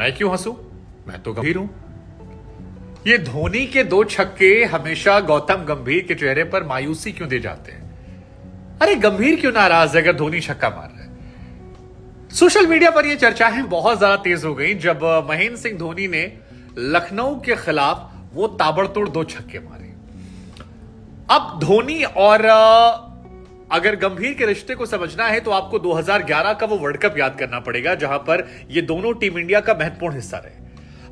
मैं क्यों हंसू? मैं तो गंभीर हूं। ये धोनी के 2 छक्के हमेशा गौतम गंभीर के चेहरे पर मायूसी क्यों दे जाते हैं? अरे गंभीर क्यों नाराज है अगर धोनी छक्का मार रहा है? सोशल मीडिया पर यह चर्चाएं बहुत ज्यादा तेज हो गई जब महेंद्र सिंह धोनी ने लखनऊ के खिलाफ वो ताबड़तोड़ 2 छक्के मारे। अब धोनी और अगर गंभीर के रिश्ते को समझना है तो आपको 2011 का वो वर्ल्ड कप याद करना पड़ेगा जहां पर ये दोनों टीम इंडिया का महत्वपूर्ण हिस्सा रहे।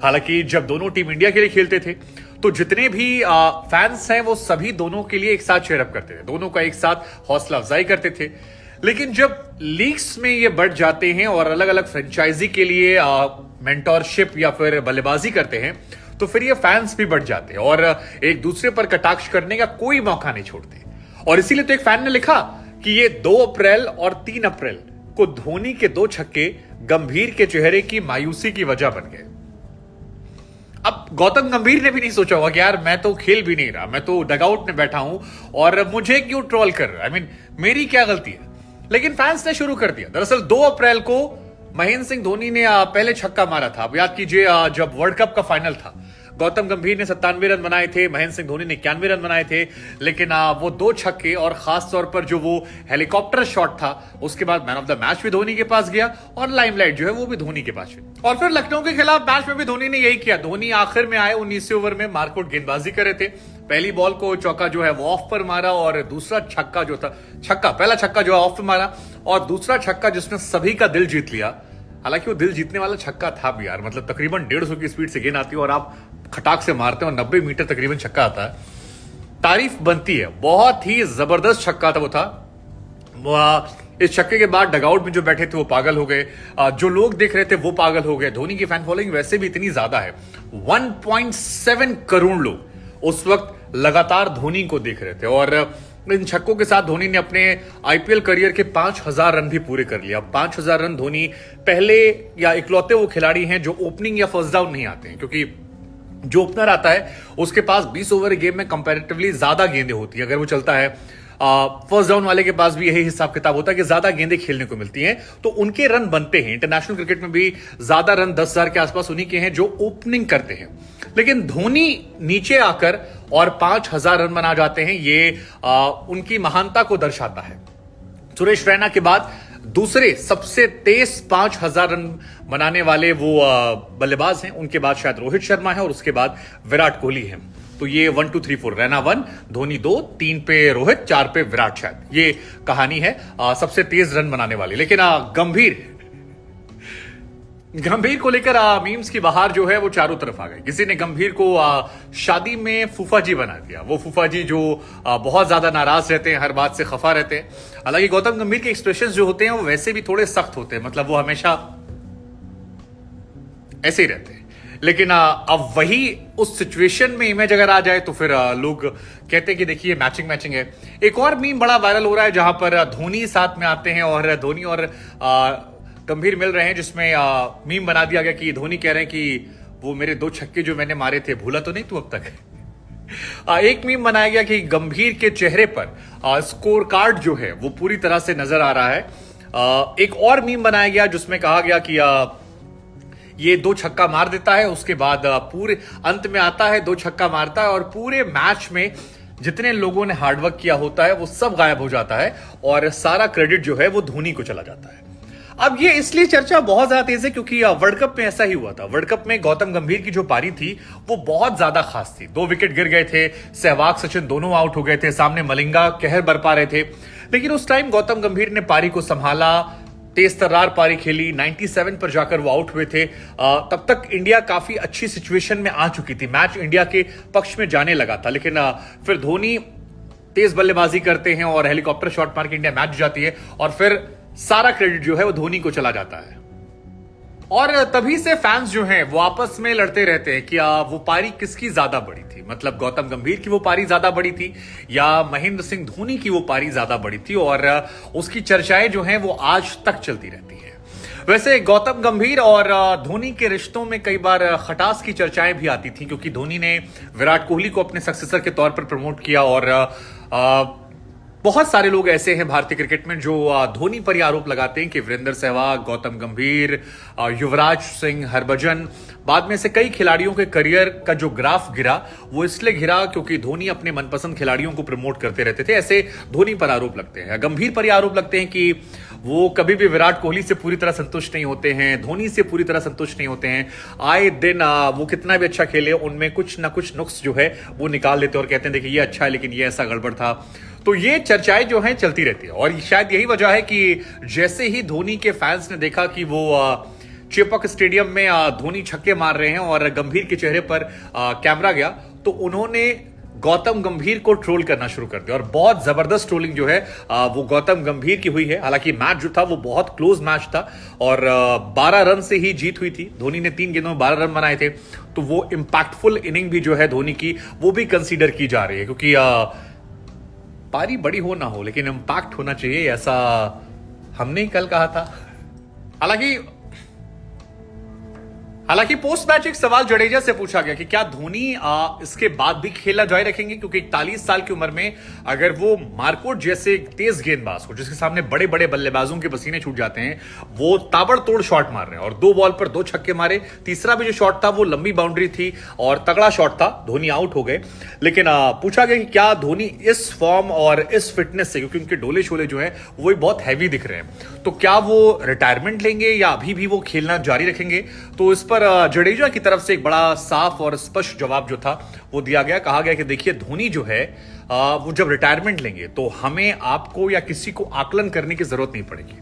हालांकि जब दोनों टीम इंडिया के लिए खेलते थे तो जितने भी फैंस हैं वो सभी दोनों के लिए एक साथ चेयरअप करते थे, दोनों का एक साथ हौसला अफजाई करते थे। लेकिन जब लीग्स में ये बढ़ जाते हैं और अलग अलग फ्रेंचाइजी के लिए मेंटोरशिप या फिर बल्लेबाजी करते हैं तो फिर ये फैंस भी बढ़ जाते हैं और एक दूसरे पर कटाक्ष करने का कोई मौका नहीं छोड़ते। और इसीलिए तो एक फैन ने लिखा कि ये 2 अप्रैल और 3 अप्रैल को धोनी के 2 छक्के गंभीर के चेहरे की मायूसी की वजह बन गए। अब गौतम गंभीर ने भी नहीं सोचा होगा कि यार मैं तो खेल भी नहीं रहा, मैं तो डगआउट में बैठा हूं और मुझे क्यों ट्रोल कर रहा है, आई मीन मेरी क्या गलती है। लेकिन फैंस ने शुरू कर दिया। दरअसल 2 अप्रैल को महेंद्र सिंह धोनी ने पहले छक्का मारा था। अब याद कीजिए जब वर्ल्ड कप का फाइनल था, गौतम गंभीर ने 97 रन बनाए थे, महेंद्र सिंह धोनी ने 91 रन बनाए थे। लेकिन वो 2 छक्के और खास तौर पर जो वो हेलीकॉप्टर शॉट था उसके बाद मैन ऑफ द मैच भी धोनी के पास गया और लाइमलाइट जो है वो भी धोनी के पास हुई। और फिर लखनऊ के खिलाफ मैच में भी धोनी ने यही किया। धोनी आखिर में आए 19वें ओवर में मारकूट गेंदबाजी करे थे। पहली बॉल को चौका जो है वो ऑफ पर मारा और दूसरा छक्का जो था पहला छक्का जो है ऑफ पर मारा और दूसरा छक्का जिसने सभी का दिल जीत लिया। हालांकि वो दिल जीतने वाला छक्का था भी यार, मतलब तकरीबन 150 की स्पीड से गेंद आती है और आप खटाक से मारते हैं और 90 मीटर तकरीबन छक्का आता है, तारीफ बनती है। बहुत ही जबरदस्त छक्का था वो था। इस छक्के के बाद डगआउट में जो बैठे थे वो पागल हो गए, जो लोग देख रहे थे वो पागल हो गए। धोनी की फैन फॉलोइंग वैसे भी इतनी ज्यादा है, 1.7 करोड़ लोग उस वक्त लगातार धोनी को देख रहे थे और इन छक्कों के साथ धोनी ने अपने आईपीएल करियर के 5000 रन भी पूरे कर लिया। 5000 रन धोनी पहले या इकलौते वो खिलाड़ी हैं जो ओपनिंग या फर्स्ट डाउन नहीं आते हैं, क्योंकि जो ओपनर आता है उसके पास 20 ओवर गेम में कंपैरेटिवली ज्यादा गेंदें होती है। अगर वो चलता है फर्स्ट डाउन वाले के पास भी यही हिसाब किताब होता है कि ज्यादा गेंदें खेलने को मिलती हैं तो उनके रन बनते हैं। इंटरनेशनल क्रिकेट में भी ज्यादा रन 10,000 के आसपास उन्हीं के हैं जो ओपनिंग करते हैं। लेकिन धोनी नीचे आकर और 5,000 रन बना जाते हैं, ये उनकी महानता को दर्शाता है। सुरेश रैना के बाद दूसरे सबसे तेज 5,000 रन बनाने वाले वो बल्लेबाज हैं। उनके बाद शायद रोहित शर्मा है और उसके बाद विराट कोहली है। तो ये 1 2 3 4 रैना 1, धोनी 2, 3 पे रोहित, 4 पे विराट, शायद ये कहानी है सबसे तेज रन बनाने वाली। लेकिन गंभीर को लेकर मीम्स की बहार जो है वो चारों तरफ आ गई। किसी ने गंभीर को शादी में फूफा जी बना दिया। वो फूफा जी जो बहुत ज्यादा नाराज रहते हैं, हर बात से खफा रहते हैं। हालांकि गौतम गंभीर के एक्सप्रेशंस जो होते हैं वो वैसे भी थोड़े सख्त होते हैं, मतलब वो हमेशा ऐसे ही रहते हैं। लेकिन अब वही उस सिचुएशन में इमेज अगर आ जाए तो फिर लोग कहते हैं कि देखिए मैचिंग है। एक और मीम बड़ा वायरल हो रहा है जहां पर धोनी साथ में आते हैं और धोनी और गंभीर मिल रहे हैं, जिसमें मीम बना दिया गया कि धोनी कह रहे हैं कि वो मेरे 2 छक्के जो मैंने मारे थे भूला तो नहीं तू अब तक। एक मीम बनाया गया कि गंभीर के चेहरे पर स्कोर कार्ड जो है वो पूरी तरह से नजर आ रहा है। एक और मीम बनाया गया जिसमें कहा गया कि ये 2 छक्का मार देता है, उसके बाद पूरे अंत में आता है 2 छक्का मारता है और पूरे मैच में जितने लोगों ने हार्डवर्क किया होता है वो सब गायब हो जाता है और सारा क्रेडिट जो है वो धोनी को चला जाता है। अब ये इसलिए चर्चा बहुत ज्यादा तेज है क्योंकि वर्ल्ड कप में ऐसा ही हुआ था। वर्ल्ड कप में गौतम गंभीर की जो पारी थी वो बहुत ज्यादा खास थी। 2 विकेट गिर गए थे, सहवाग सचिन दोनों आउट हो गए थे, सामने मलिंगा कहर बरपा रहे थे। लेकिन उस टाइम गौतम गंभीर ने पारी को संभाला, तेज तर्रार पारी खेली, 97 पर जाकर वो आउट हुए थे। तब तक इंडिया काफी अच्छी सिचुएशन में आ चुकी थी, मैच इंडिया के पक्ष में जाने लगा था। लेकिन फिर धोनी तेज बल्लेबाजी करते हैं और हेलीकॉप्टर शॉट मार के इंडिया मैच जाती है और फिर सारा क्रेडिट जो है वो धोनी को चला जाता है। और तभी से फैंस जो हैं वो आपस में लड़ते रहते हैं कि वो पारी किसकी ज्यादा बड़ी थी, मतलब गौतम गंभीर की वो पारी ज्यादा बड़ी थी या महेंद्र सिंह धोनी की वो पारी ज्यादा बड़ी थी। और उसकी चर्चाएं जो हैं वो आज तक चलती रहती हैं। वैसे गौतम गंभीर और धोनी के रिश्तों में कई बार खटास की चर्चाएं भी आती थी क्योंकि धोनी ने विराट कोहली को अपने सक्सेसर के तौर पर प्रमोट किया और बहुत सारे लोग ऐसे हैं भारतीय क्रिकेट में जो धोनी पर ही आरोप लगाते हैं कि वीरेंद्र सहवाग, गौतम गंभीर, युवराज सिंह, हरभजन, बाद में से कई खिलाड़ियों के करियर का जो ग्राफ गिरा वो इसलिए गिरा क्योंकि धोनी अपने मनपसंद खिलाड़ियों को प्रमोट करते रहते थे। ऐसे धोनी पर आरोप लगते हैं। गंभीर पर ही आरोप लगते हैं कि वो कभी भी विराट कोहली से पूरी तरह संतुष्ट नहीं होते हैं, धोनी से पूरी तरह संतुष्ट नहीं होते हैं। आए दिन वो कितना भी अच्छा खेले उनमें कुछ ना कुछ नुक्स जो है वो निकाल देते हैं और कहते हैं देखिए ये अच्छा है लेकिन ये ऐसा गड़बड़ था। तो ये चर्चाएं जो हैं चलती रहती है और शायद यही वजह है कि जैसे ही धोनी के फैंस ने देखा कि वो चेपॉक स्टेडियम में धोनी छक्के मार रहे हैं और गंभीर के चेहरे पर कैमरा गया तो उन्होंने गौतम गंभीर को ट्रोल करना शुरू कर दिया और बहुत जबरदस्त ट्रोलिंग जो है वो गौतम गंभीर की हुई है। हालांकि मैच जो था वो बहुत क्लोज मैच था और 12 रन से ही जीत हुई थी। धोनी ने 3 गेंदों में 12 रन बनाए थे तो वो इंपैक्टफुल इनिंग भी जो है धोनी की वो भी कंसीडर की जा रही है क्योंकि पारी बड़ी हो ना हो लेकिन इंपैक्ट होना चाहिए, ऐसा हमने ही कल कहा था। हालांकि पोस्ट मैच एक सवाल जडेजा से पूछा गया कि क्या धोनी इसके बाद भी खेलना जारी रखेंगे क्योंकि 41 साल की उम्र में अगर वो मार्कोट जैसे तेज गेंदबाज को जिसके सामने बड़े बड़े बल्लेबाजों के पसीने छूट जाते हैं वो ताबड़तोड़ शॉट मार रहे हैं और 2 बॉल पर 2 छक्के मारे। तीसरा भी जो शॉट था वो लंबी बाउंड्री थी और तगड़ा शॉट था, धोनी आउट हो गए। लेकिन पूछा गया कि क्या धोनी इस फॉर्म और इस फिटनेस से, क्योंकि उनके डोले शोले जो है वो बहुत हैवी दिख रहे हैं, तो क्या वो रिटायरमेंट लेंगे या अभी भी वो खेलना जारी रखेंगे। तो इस पर जडेजा की तरफ से एक बड़ा साफ और स्पष्ट जवाब जो था वो दिया गया। कहा गया कि देखिए धोनी जो है वो जब रिटायरमेंट लेंगे तो हमें आपको या किसी को आकलन करने की जरूरत नहीं पड़ेगी।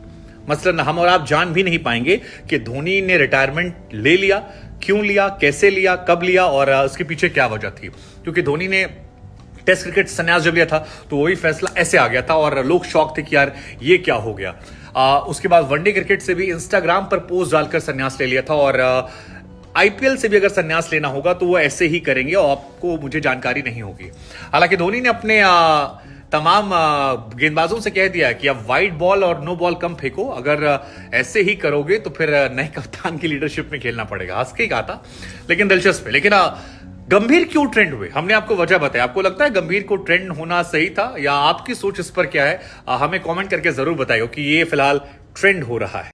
मसलन हम और आप जान भी नहीं पाएंगे कि धोनी ने रिटायरमेंट ले लिया, क्यों लिया, कैसे लिया, कब लिया और उसके पीछे क्या वजह थी। क्योंकि धोनी ने टेस्ट क्रिकेट संन्यास जब लिया था तो वही फैसला ऐसे आ गया था और लोग शॉक थे कि यार ये क्या हो गया। उसके बाद वनडे क्रिकेट से भी इंस्टाग्राम पर पोस्ट डालकर संन्यास ले लिया था और आईपीएल से भी अगर संन्यास लेना होगा तो वो ऐसे ही करेंगे और आपको मुझे जानकारी नहीं होगी। हालांकि धोनी ने अपने तमाम गेंदबाजों से कह दिया कि अब वाइड बॉल और नो बॉल कम फेंको, अगर ऐसे ही करोगे तो फिर नए कप्तान की लीडरशिप में खेलना पड़ेगा। हंस के ही कहा था लेकिन दिलचस्प है। लेकिन गंभीर क्यों ट्रेंड हुए हमने आपको वजह बताया। आपको लगता है गंभीर को ट्रेंड होना सही था या आपकी सोच इस पर क्या है, हमें कमेंट करके जरूर बताइए कि ये फिलहाल ट्रेंड हो रहा है।